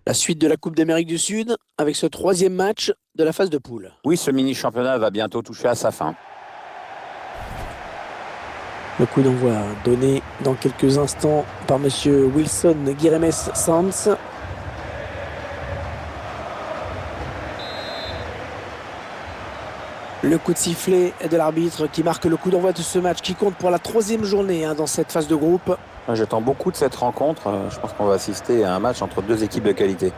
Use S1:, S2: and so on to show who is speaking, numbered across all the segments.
S1: La suite de la Coupe d'Amérique du Sud avec ce troisième match de la phase de poule.
S2: Oui, ce mini-championnat va bientôt toucher à sa fin.
S1: Le coup d'envoi donné dans quelques instants par monsieur Wilson Guiremes Sanz. Le coup de sifflet de l'arbitre qui marque le coup d'envoi de ce match qui compte pour la troisième journée dans cette phase de groupe.
S2: J'attends beaucoup de cette rencontre. Je pense qu'on va assister à un match entre deux équipes de qualité.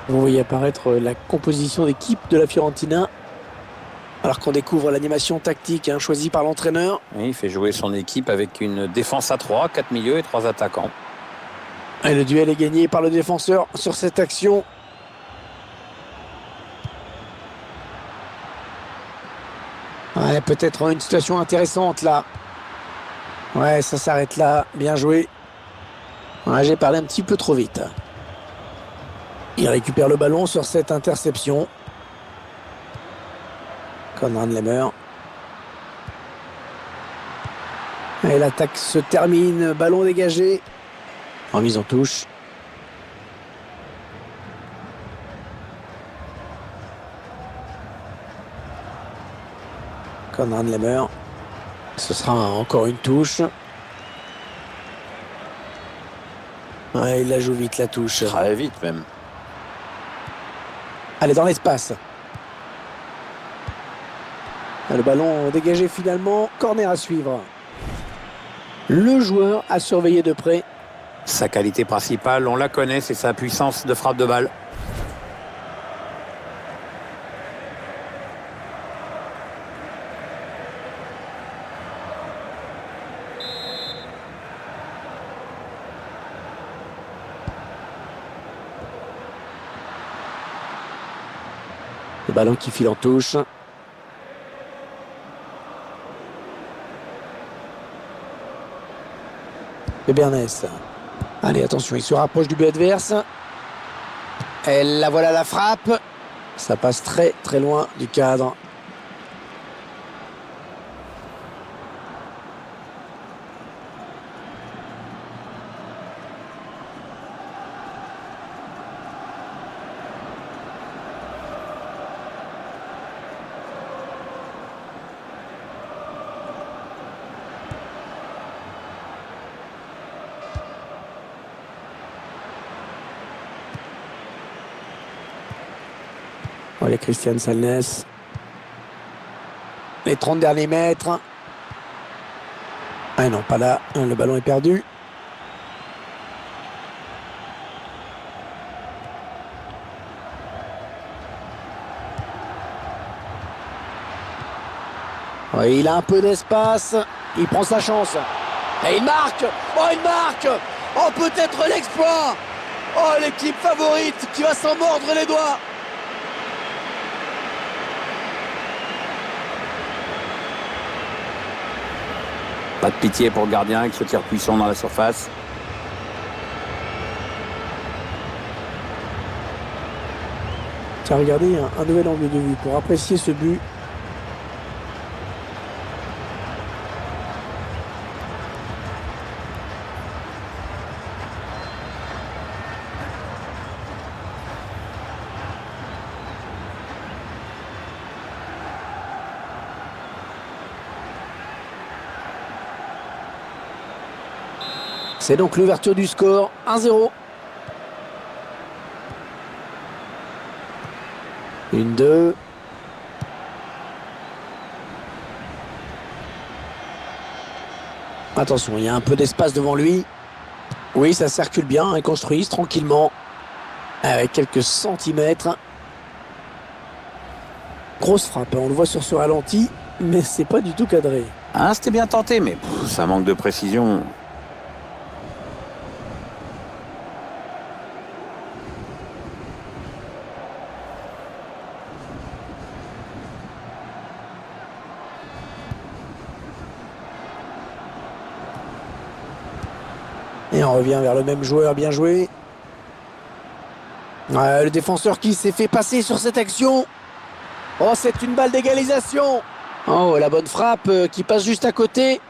S1: Vous voyez apparaître la composition d'équipe de la Fiorentina. Alors qu'on découvre l'animation tactique choisie par l'entraîneur.
S2: Oui, il fait jouer son équipe avec une défense à 3, 4 milieux et 3 attaquants.
S1: Et le duel est gagné par le défenseur sur cette action. Ouais, peut-être une situation intéressante là. Ouais, ça s'arrête là. Bien joué. Ouais, j'ai parlé un petit peu trop vite. Il récupère le ballon sur cette interception. Konrad Laimer. Et l'attaque se termine. Ballon dégagé. En mise en touche. Konrad Laimer. Ce sera encore une touche. Ouais, il la joue vite la touche.
S2: Très vite même.
S1: Allez, dans l'espace. Le ballon dégagé finalement. Corner à suivre. Le joueur à surveiller de près.
S2: Sa qualité principale, on la connaît, c'est sa puissance de frappe de balle.
S1: Le ballon qui file en touche. De Bernès. Allez, attention, il se rapproche du but adverse. Et la voilà la frappe. Ça passe très très loin du cadre. Allez, Christian Salnes. Les 30 derniers mètres. Ah non, pas là. Le ballon est perdu. Ouais, il a un peu d'espace. Il prend sa chance. Et il marque. Oh, il marque. Oh, peut-être l'exploit. Oh, l'équipe favorite qui va s'en mordre les doigts.
S2: Pas de pitié pour le gardien avec ce tir puissant dans la surface.
S1: Tiens, regardez, un nouvel angle de vue pour apprécier ce but. C'est donc l'ouverture du score, 1-0. 1-2. Attention, il y a un peu d'espace devant lui. Oui, ça circule bien, ils construisent tranquillement. Avec quelques centimètres. Grosse frappe, on le voit sur ce ralenti, mais c'est pas du tout cadré.
S2: Ah, c'était bien tenté, mais ça manque de précision.
S1: Et on revient vers le même joueur, bien joué. Le défenseur qui s'est fait passer sur cette action. Oh, c'est une balle d'égalisation. Oh, la bonne frappe qui passe juste à côté.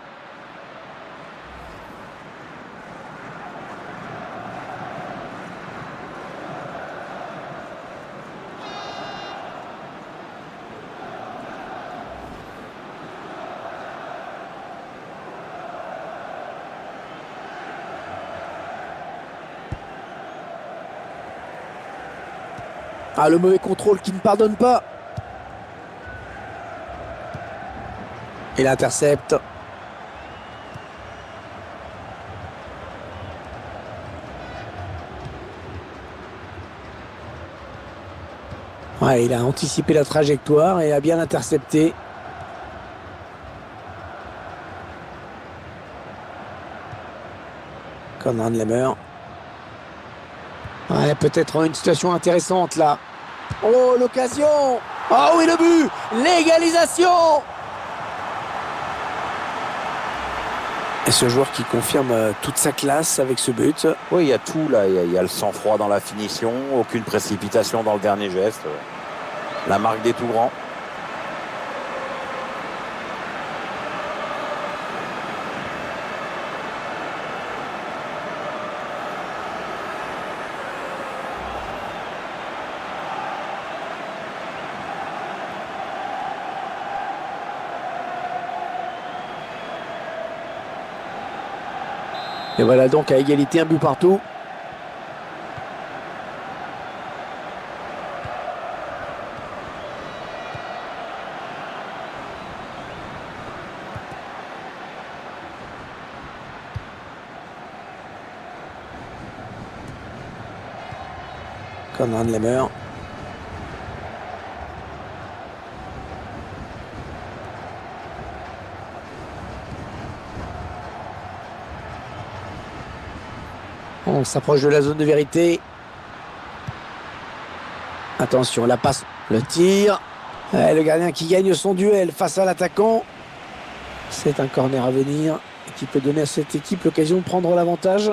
S1: Ah, le mauvais contrôle qui ne pardonne pas. Il intercepte. Ouais, il a anticipé la trajectoire et a bien intercepté. Konrad Laimer. Ouais, peut-être une situation intéressante là. Oh, l'occasion! Oh oui, le but! L'égalisation! Et ce joueur qui confirme toute sa classe avec ce but.
S2: Oui, il y a tout là. Il y a le sang-froid dans la finition, aucune précipitation dans le dernier geste. La marque des tout grands.
S1: Et voilà donc à égalité, un but partout. Konrad Laimer. On s'approche de la zone de vérité. Attention, la passe, le tir. Et le gardien qui gagne son duel face à l'attaquant. C'est un corner à venir qui peut donner à cette équipe l'occasion de prendre l'avantage.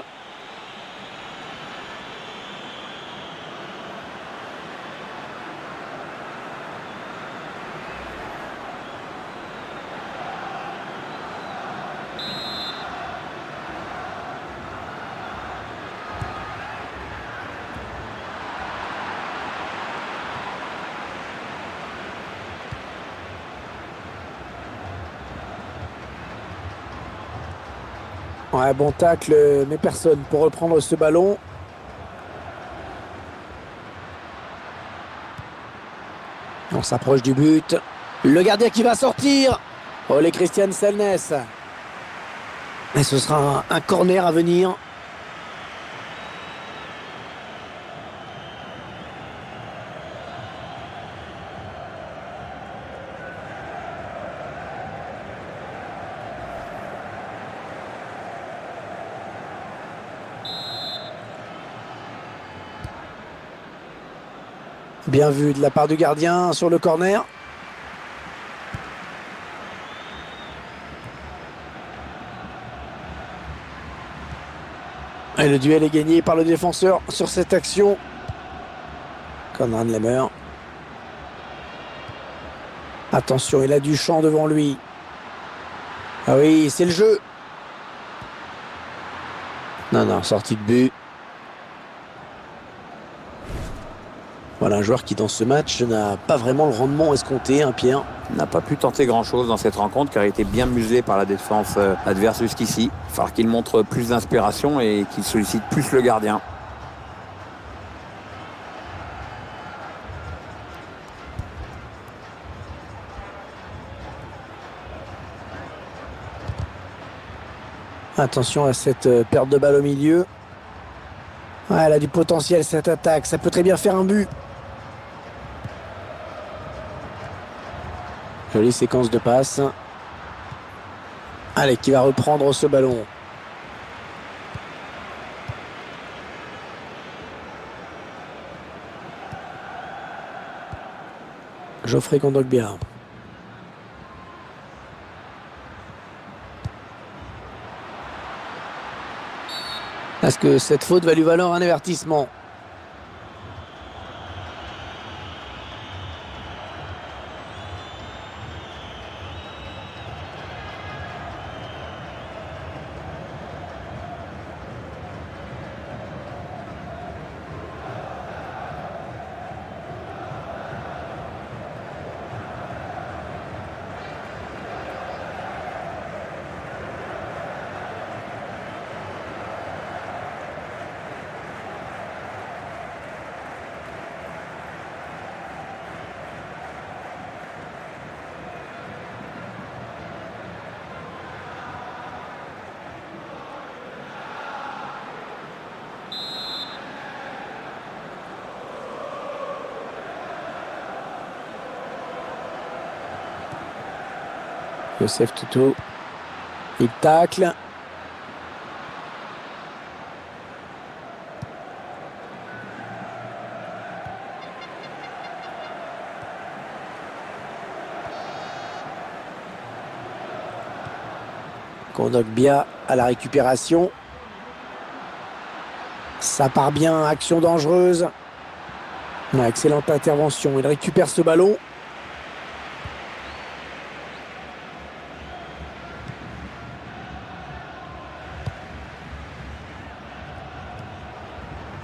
S1: Ouais, bon tacle, mais personne pour reprendre ce ballon. On s'approche du but. Le gardien qui va sortir. Oh, les Christian Selnes. Et ce sera un corner à venir. Bien vu de la part du gardien sur le corner. Et le duel est gagné par le défenseur sur cette action. Konrad Laimer. Attention, il a du champ devant lui. Ah oui, c'est le jeu. Non, non, sortie de but. Voilà un joueur qui dans ce match n'a pas vraiment le rendement escompté, hein, Pierre.
S2: N'a pas pu tenter grand-chose dans cette rencontre car il a été bien musé par la défense adverse jusqu'ici. Il va falloir qu'il montre plus d'inspiration et qu'il sollicite plus le gardien.
S1: Attention à cette perte de balle au milieu. Ah, elle a du potentiel cette attaque, ça peut très bien faire un but. Jolie séquence de passe. Allez, qui va reprendre ce ballon. Geoffrey Kondogbia. Est-ce que cette faute va lui valoir un avertissement? Youssef Toutou. Il tacle. Kondogbia à la récupération. Ça part bien, action dangereuse. Excellente intervention, il récupère ce ballon.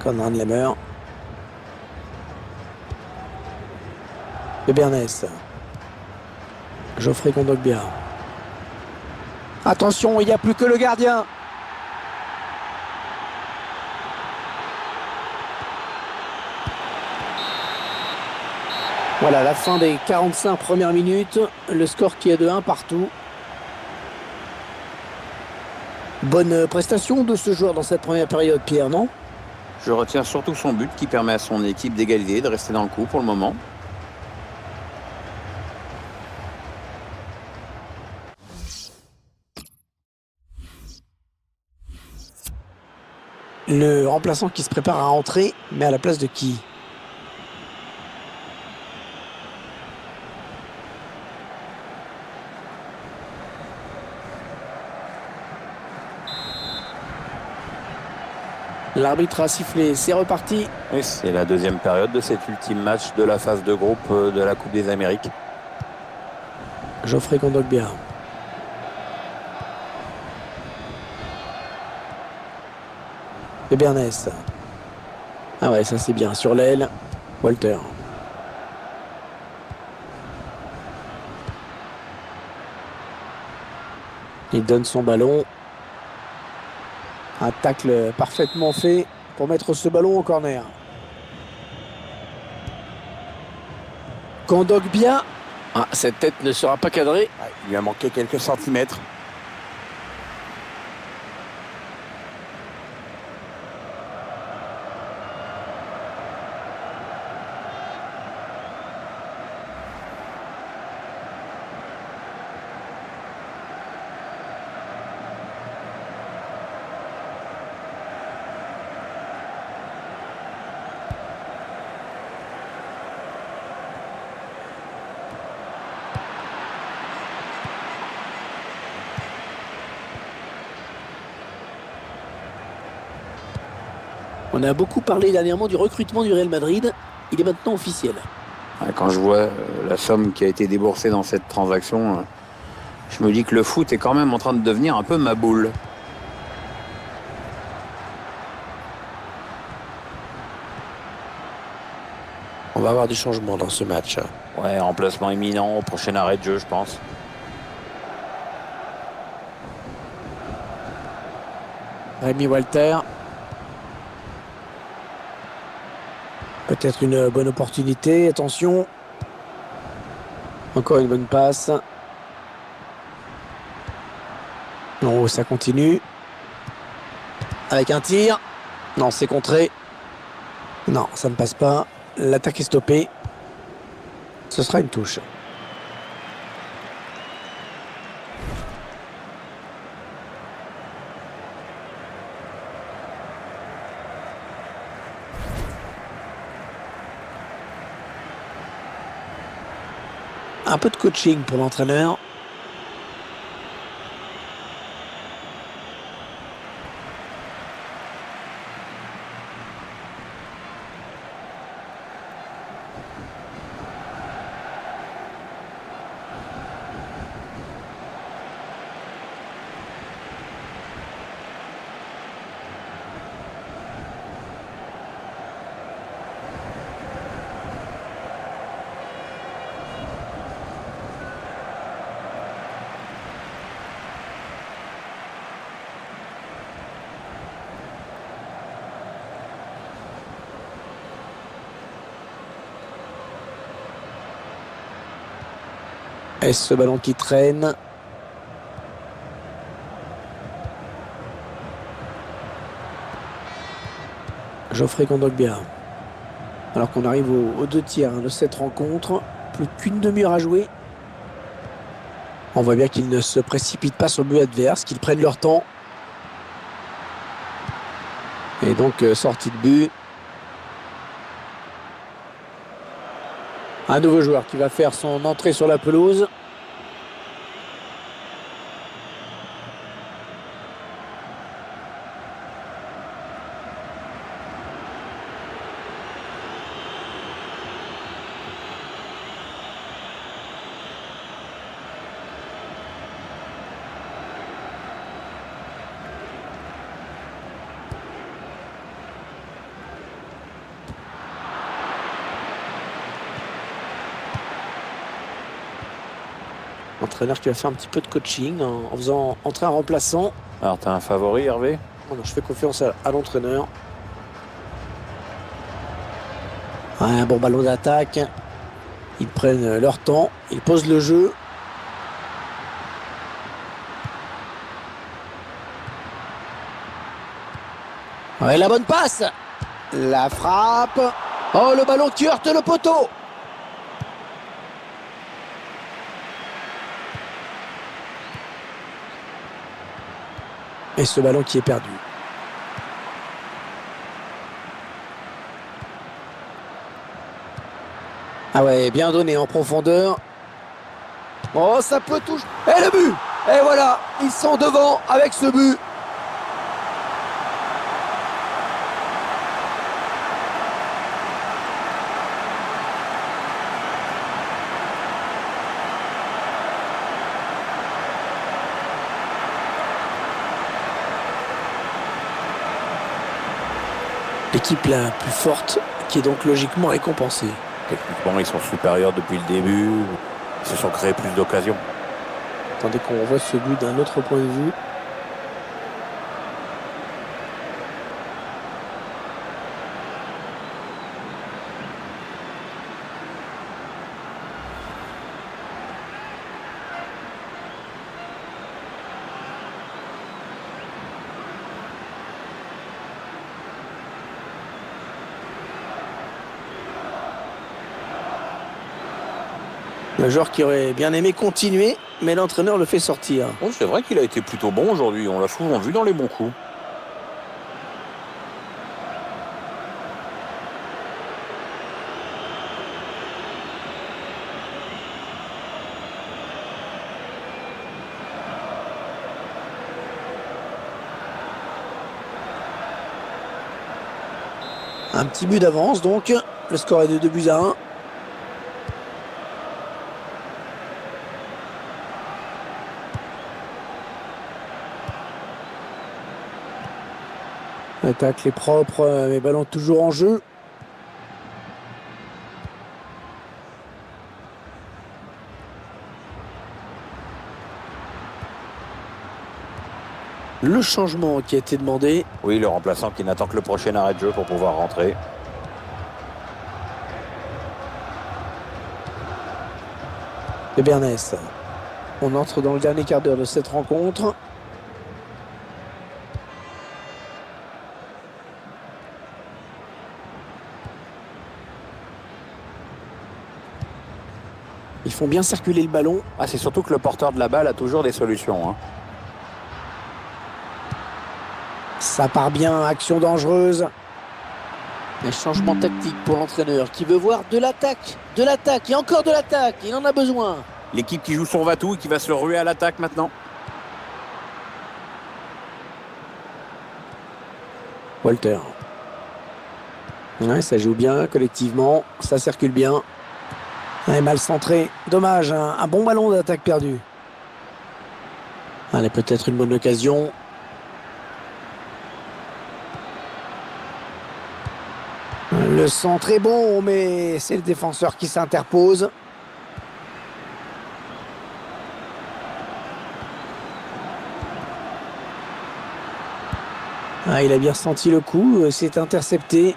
S1: Conrad Lemmer. De Bernès. Geoffrey Kondogbia. Attention, il n'y a plus que le gardien. Voilà, la fin des 45 premières minutes. Le score qui est de 1 partout. Bonne prestation de ce joueur dans cette première période, Pierre, non?
S2: Je retiens surtout son but qui permet à son équipe d'égaliser, de rester dans le coup pour le moment.
S1: Le remplaçant qui se prépare à entrer, mais à la place de qui? L'arbitre a sifflé, c'est reparti.
S2: Et c'est la deuxième période de cet ultime match de la phase de groupe de la Coupe des Amériques.
S1: Geoffrey Kondogbia. Et Bernès. Ah ouais, ça c'est bien. Sur l'aile, Walter. Il donne son ballon. Un tacle parfaitement fait pour mettre ce ballon au corner. Kondogbia. Ah, cette tête ne sera pas cadrée.
S2: Il lui a manqué quelques centimètres.
S1: On a beaucoup parlé dernièrement du recrutement du Real Madrid. Il est maintenant officiel.
S2: Quand je vois la somme qui a été déboursée dans cette transaction, je me dis que le foot est quand même en train de devenir un peu ma boule.
S1: On va avoir du changement dans ce match.
S2: Ouais, remplacement imminent au prochain arrêt de jeu, je pense.
S1: Rémi Walter. Peut-être une bonne opportunité. Attention. Encore une bonne passe. Oh, ça continue. Avec un tir. Non, c'est contré. Non, ça ne passe pas. L'attaque est stoppée. Ce sera une touche. Un peu de coaching pour l'entraîneur. Et ce ballon qui traîne. Geoffrey Kondogbia. Alors qu'on arrive aux deux tiers de cette rencontre. Plus qu'une demi-heure à jouer. On voit bien qu'ils ne se précipitent pas sur le but adverse, qu'ils prennent leur temps. Et donc, sortie de but. Un nouveau joueur qui va faire son entrée sur la pelouse. L'entraîneur qui va faire un petit peu de coaching en faisant entrer un remplaçant.
S2: Alors, t'as un favori, Hervé?
S1: Alors, je fais confiance à l'entraîneur. Un bon ballon d'attaque. Ils prennent leur temps. Ils posent le jeu. Ouais, la bonne passe. La frappe. Oh, le ballon qui heurte le poteau. Et ce ballon qui est perdu. Ah ouais, bien donné en profondeur. Oh, ça peut toucher. Et le but. Et voilà, ils sont devant avec ce but. L'équipe la plus forte qui est donc logiquement récompensée.
S2: Techniquement, ils sont supérieurs depuis le début. Ils se sont créés plus d'occasions.
S1: Attendez qu'on revoie ce but d'un autre point de vue. Le joueur qui aurait bien aimé continuer, mais l'entraîneur le fait sortir.
S2: Bon, c'est vrai qu'il a été plutôt bon aujourd'hui. On l'a souvent vu dans les bons coups.
S1: Un petit but d'avance donc. Le score est de 2-1. L'attaque est propre, mais ballon toujours en jeu. Le changement qui a été demandé.
S2: Oui, le remplaçant qui n'attend que le prochain arrêt de jeu pour pouvoir rentrer.
S1: Et Bernès. On entre dans le dernier quart d'heure de cette rencontre. Ils font bien circuler le ballon.
S2: Ah, c'est surtout que le porteur de la balle a toujours des solutions.
S1: Ça part bien, action dangereuse. Un changement tactique pour l'entraîneur qui veut voir de l'attaque et encore de l'attaque. Il en a besoin.
S2: L'équipe qui joue son va-tout et qui va se ruer à l'attaque maintenant.
S1: Walter. Ouais, ça joue bien collectivement. Ça circule bien. Ouais, mal centré. Dommage, un bon ballon d'attaque perdu. Allez, peut-être une bonne occasion. Le centre est bon, mais c'est le défenseur qui s'interpose. Ah, il a bien senti le coup, c'est intercepté.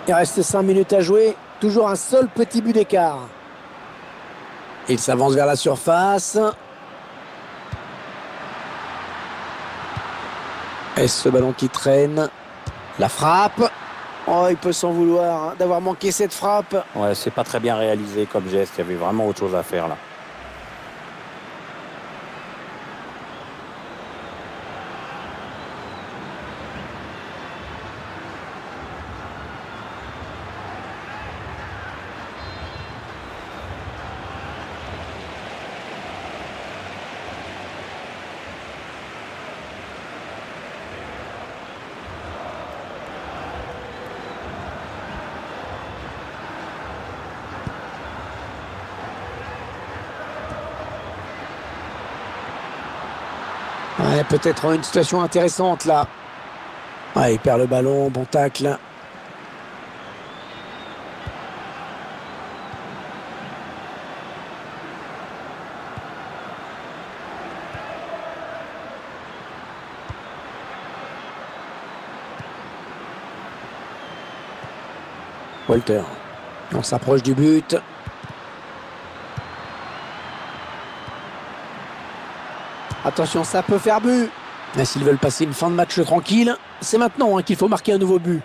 S1: Il reste 5 minutes à jouer, toujours un seul petit but d'écart. Il s'avance vers la surface. Et ce ballon qui traîne. La frappe. Oh, il peut s'en vouloir hein, d'avoir manqué cette frappe.
S2: Ouais, c'est pas très bien réalisé comme geste. Il y avait vraiment autre chose à faire là.
S1: Ouais, peut-être une situation intéressante là. Ouais, il perd le ballon, bon tacle. Walter, on s'approche du but. Attention, ça peut faire but. Mais s'ils veulent passer une fin de match tranquille, c'est maintenant hein, qu'il faut marquer un nouveau but.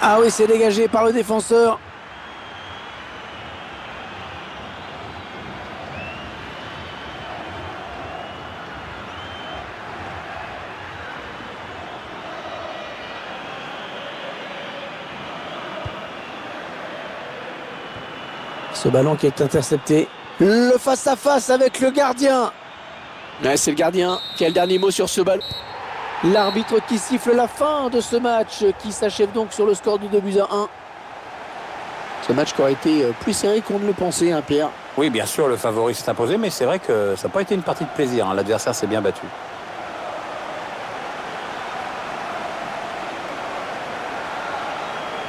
S1: Ah oui, c'est dégagé par le défenseur. Ce ballon qui est intercepté. Le face-à-face avec le gardien. Ouais, c'est le gardien qui a le dernier mot sur ce ballon. L'arbitre qui siffle la fin de ce match qui s'achève donc sur le score de 2-1. Ce match qui aurait été plus serré qu'on ne le pensait, hein, Pierre.
S2: Oui, bien sûr, le favori s'est imposé, mais c'est vrai que ça n'a pas été une partie de plaisir. Hein. L'adversaire s'est bien battu.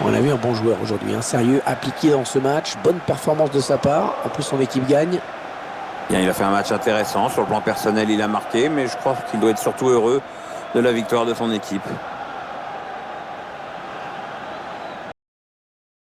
S1: On a vu un bon joueur aujourd'hui, un sérieux, appliqué dans ce match. Bonne performance de sa part. En plus, son équipe gagne.
S2: Bien, il a fait un match intéressant. Sur le plan personnel, il a marqué, mais je crois qu'il doit être surtout heureux de la victoire de son équipe.